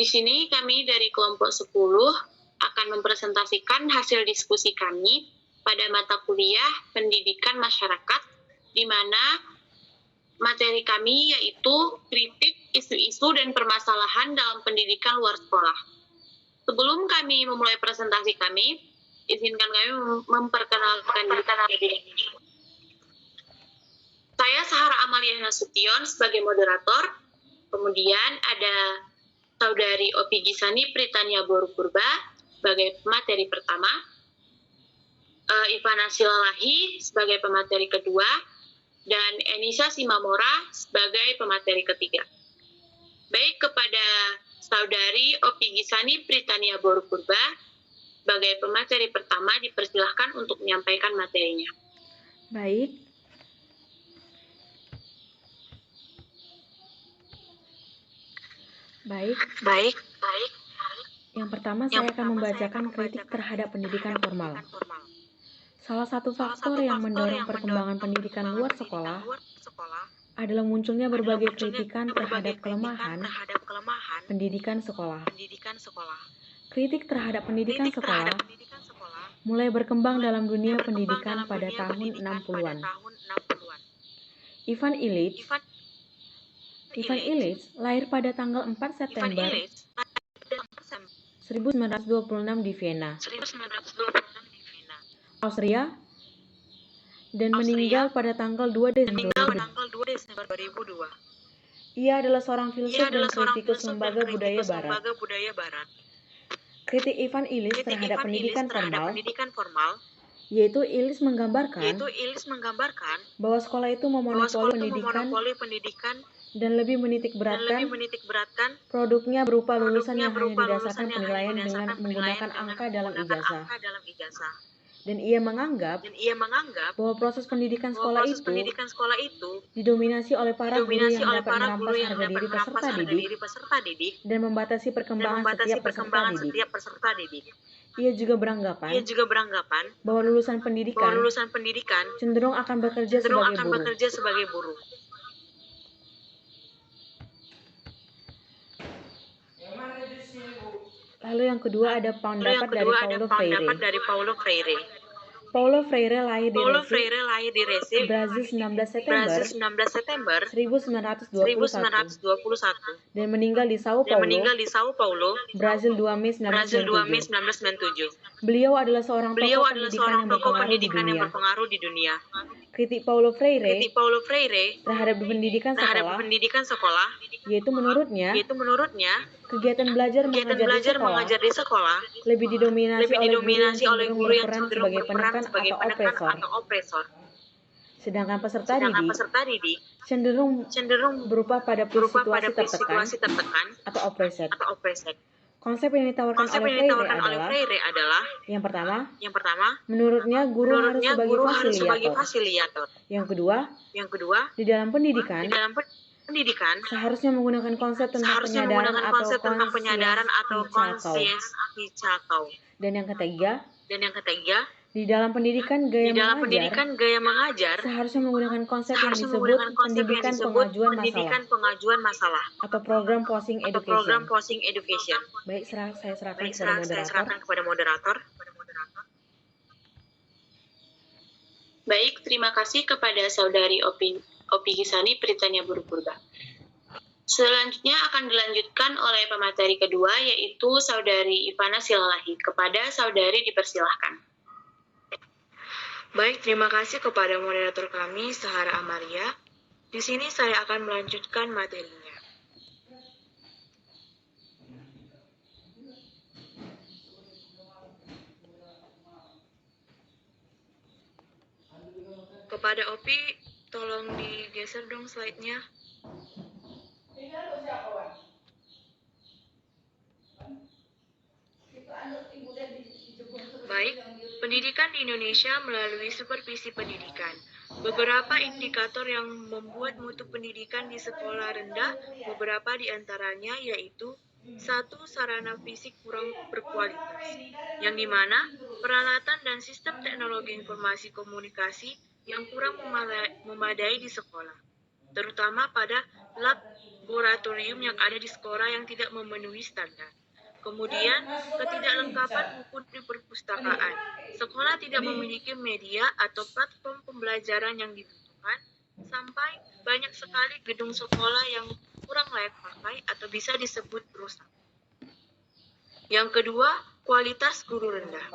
sini kami dari kelompok 10 akan mempresentasikan hasil diskusi kami pada mata kuliah Pendidikan Masyarakat, di mana materi kami yaitu kritik isu-isu dan permasalahan dalam pendidikan luar sekolah. Sebelum kami memulai presentasi kami, izinkan kami memperkenalkan diri. Saya Sahara Amalia Nasution sebagai moderator, kemudian ada Saudari Opi Gisani Pritania Borupurba sebagai pemateri pertama, Ivana Silalahi sebagai pemateri kedua, dan Enisa Simamora sebagai pemateri ketiga. Baik, kepada Saudari Opi Gisani Pritania Borupurba sebagai pemateri pertama dipersilahkan untuk menyampaikan materinya. Baik. Yang pertama saya akan membacakan kritik terhadap pendidikan formal. Salah satu faktor yang mendorong perkembangan pendidikan luar sekolah adalah munculnya berbagai kritikan terhadap kelemahan pendidikan sekolah. Kritik terhadap pendidikan sekolah mulai berkembang dalam dunia pendidikan pada tahun 60-an. Ivan Illich lahir pada tanggal 4 September 1926 di Vienna, Austria, dan meninggal pada tanggal 2 Desember 2002. Ia adalah seorang filsuf dan kritikus lembaga budaya barat. Kritik Ivan Illich terhadap pendidikan formal, yaitu Illich menggambarkan bahwa sekolah itu memonopoli pendidikan dan lebih menitik beratkan produknya berupa lulusan yang hanya didasarkan penilaian dengan menggunakan angka dalam ijazah. Dan ia menganggap bahwa proses pendidikan sekolah itu didominasi oleh para guru yang dapat merampas harga diri peserta didik dan membatasi perkembangan setiap peserta didik. Ia juga beranggapan bahwa lulusan pendidikan cenderung akan bekerja sebagai buruh. Lalu yang kedua ada pendapat dari Paulo Freire. Paulo Freire lahir di Recife, Brazil 19 September 1921 dan meninggal di Sao Paulo, Brazil 2 Mei 1997. Beliau adalah seorang tokoh pendidikan yang berpengaruh di dunia. Kritik Paulo Freire terhadap pendidikan sekolah, yaitu menurutnya kegiatan belajar mengajar di sekolah lebih didominasi oleh guru yang cenderung berperan sebagai penekan atau opresor. Sedangkan peserta didik cenderung berupa pada situasi tertekan atau oppressed. Konsep yang ditawarkan oleh Freire adalah yang pertama, menurutnya guru harus sebagai fasiliator. Yang kedua, di dalam pendidikan seharusnya menggunakan konsep tentang penyadaran atau konsiensi cakau. Dan yang ketiga, di dalam pendidikan gaya mengajar seharusnya menggunakan konsep yang disebut pendidikan pengajuan masalah atau program posing education. Baik, saya serahkan kepada moderator. Baik, terima kasih kepada Saudari Opi Gisani Pritania Borupurba. Selanjutnya akan dilanjutkan oleh pemateri kedua, yaitu Saudari Ivana Silalahi. Kepada Saudari dipersilahkan. Baik, terima kasih kepada moderator kami, Sahara Amalia. Di sini saya akan melanjutkan materinya. Kepada Opi, tolong digeser dong slide-nya. Baik, pendidikan di Indonesia melalui supervisi pendidikan. Beberapa indikator yang membuat mutu pendidikan di sekolah rendah, beberapa di antaranya yaitu 1. Sarana fisik kurang berkualitas, yang dimana peralatan dan sistem teknologi informasi komunikasi yang kurang memadai di sekolah, terutama pada lab laboratorium yang ada di sekolah yang tidak memenuhi standar. Kemudian, ketidaklengkapan buku di perpustakaan. Sekolah tidak memiliki media atau platform pembelajaran yang dibutuhkan, sampai banyak sekali gedung sekolah yang kurang layak pakai atau bisa disebut rusak. Yang kedua, kualitas guru rendah.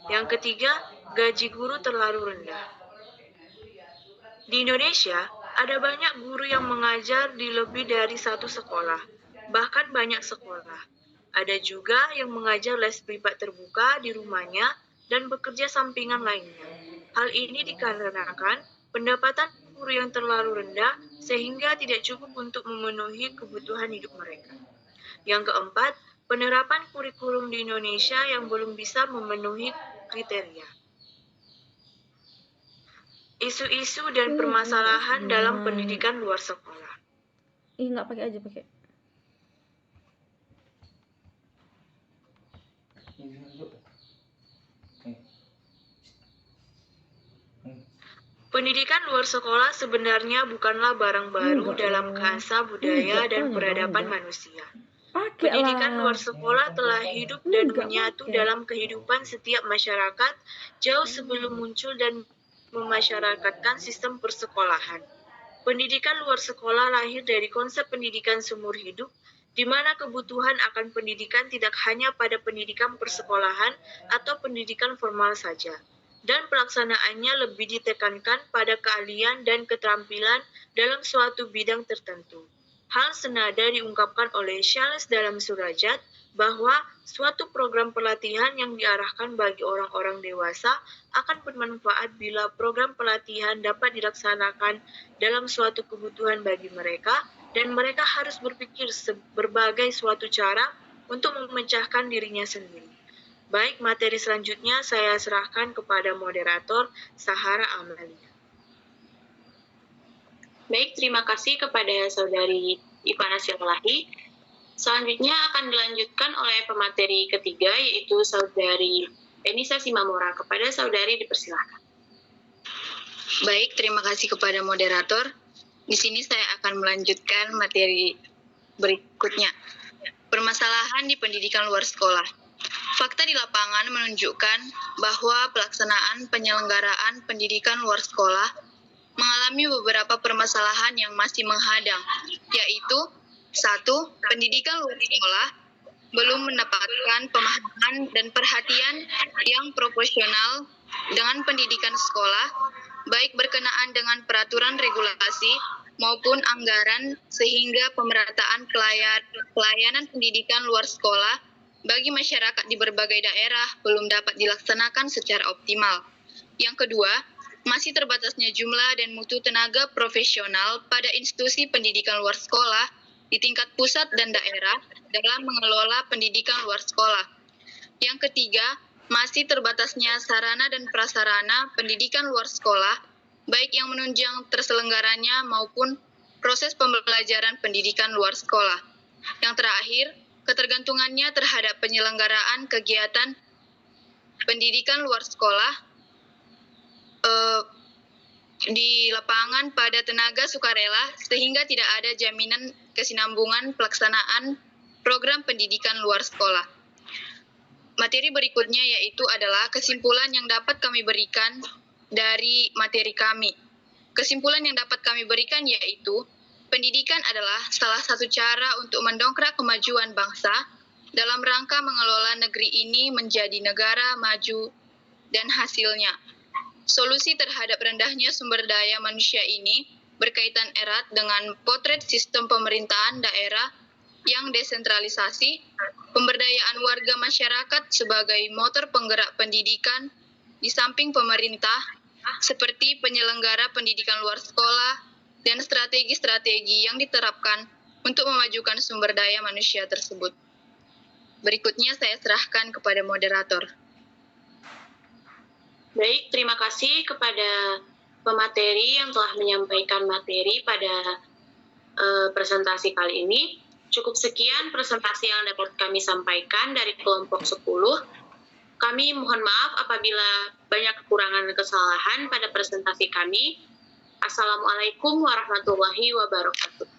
Yang ketiga, gaji guru terlalu rendah. Di Indonesia, ada banyak guru yang mengajar di lebih dari satu sekolah, bahkan banyak sekolah. Ada juga yang mengajar les privat terbuka di rumahnya dan bekerja sampingan lainnya. Hal ini dikarenakan pendapatan guru yang terlalu rendah sehingga tidak cukup untuk memenuhi kebutuhan hidup mereka. Yang keempat, penerapan kurikulum di Indonesia yang belum bisa memenuhi kriteria. Isu-isu dan permasalahan dalam pendidikan luar sekolah. Nggak pakai aja, pakai. Pendidikan luar sekolah sebenarnya bukanlah barang baru dalam bahasa, budaya, dan peradaban manusia. Pendidikan luar sekolah telah hidup dan menyatu dalam kehidupan setiap masyarakat jauh sebelum muncul dan memasyarakatkan sistem persekolahan. Pendidikan luar sekolah lahir dari konsep pendidikan seumur hidup, di mana kebutuhan akan pendidikan tidak hanya pada pendidikan persekolahan atau pendidikan formal saja, dan pelaksanaannya lebih ditekankan pada keahlian dan keterampilan dalam suatu bidang tertentu. Hal senada diungkapkan oleh Charles dalam Surajat bahwa suatu program pelatihan yang diarahkan bagi orang-orang dewasa akan bermanfaat bila program pelatihan dapat dilaksanakan dalam suatu kebutuhan bagi mereka, dan mereka harus berpikir berbagai suatu cara untuk memecahkan dirinya sendiri. Baik, materi selanjutnya saya serahkan kepada moderator Sahara Amalia. Baik, terima kasih kepada Saudari Ipana Silalahi. Selanjutnya akan dilanjutkan oleh pemateri ketiga, yaitu Saudari Enisa Simamora. Kepada Saudari dipersilakan. Baik, terima kasih kepada moderator. Di sini saya akan melanjutkan materi berikutnya. Permasalahan di pendidikan luar sekolah. Fakta di lapangan menunjukkan bahwa pelaksanaan penyelenggaraan pendidikan luar sekolah mengalami beberapa permasalahan yang masih menghadang, yaitu 1. Pendidikan luar sekolah belum mendapatkan pemahaman dan perhatian yang proporsional dengan pendidikan sekolah, baik berkenaan dengan peraturan regulasi maupun anggaran, sehingga pemerataan pelayanan pendidikan luar sekolah bagi masyarakat di berbagai daerah belum dapat dilaksanakan secara optimal. Yang kedua, masih terbatasnya jumlah dan mutu tenaga profesional pada institusi pendidikan luar sekolah di tingkat pusat dan daerah dalam mengelola pendidikan luar sekolah. Yang ketiga, masih terbatasnya sarana dan prasarana pendidikan luar sekolah, baik yang menunjang terselenggaranya maupun proses pembelajaran pendidikan luar sekolah. Yang terakhir, ketergantungannya terhadap penyelenggaraan kegiatan pendidikan luar sekolah di lapangan pada tenaga sukarela, sehingga tidak ada jaminan kesinambungan pelaksanaan program pendidikan luar sekolah. Materi berikutnya yaitu adalah kesimpulan yang dapat kami berikan dari materi kami. Kesimpulan yang dapat kami berikan yaitu pendidikan adalah salah satu cara untuk mendongkrak kemajuan bangsa dalam rangka mengelola negeri ini menjadi negara maju dan hasilnya. Solusi terhadap rendahnya sumber daya manusia ini berkaitan erat dengan potret sistem pemerintahan daerah yang desentralisasi, pemberdayaan warga masyarakat sebagai motor penggerak pendidikan di samping pemerintah, seperti penyelenggara pendidikan luar sekolah, dan strategi-strategi yang diterapkan untuk memajukan sumber daya manusia tersebut. Berikutnya saya serahkan kepada moderator. Baik, terima kasih kepada pemateri yang telah menyampaikan materi pada presentasi kali ini. Cukup sekian presentasi yang dapat kami sampaikan dari kelompok 10. Kami mohon maaf apabila banyak kekurangan dan kesalahan pada presentasi kami. Assalamualaikum warahmatullahi wabarakatuh.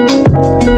Thank you.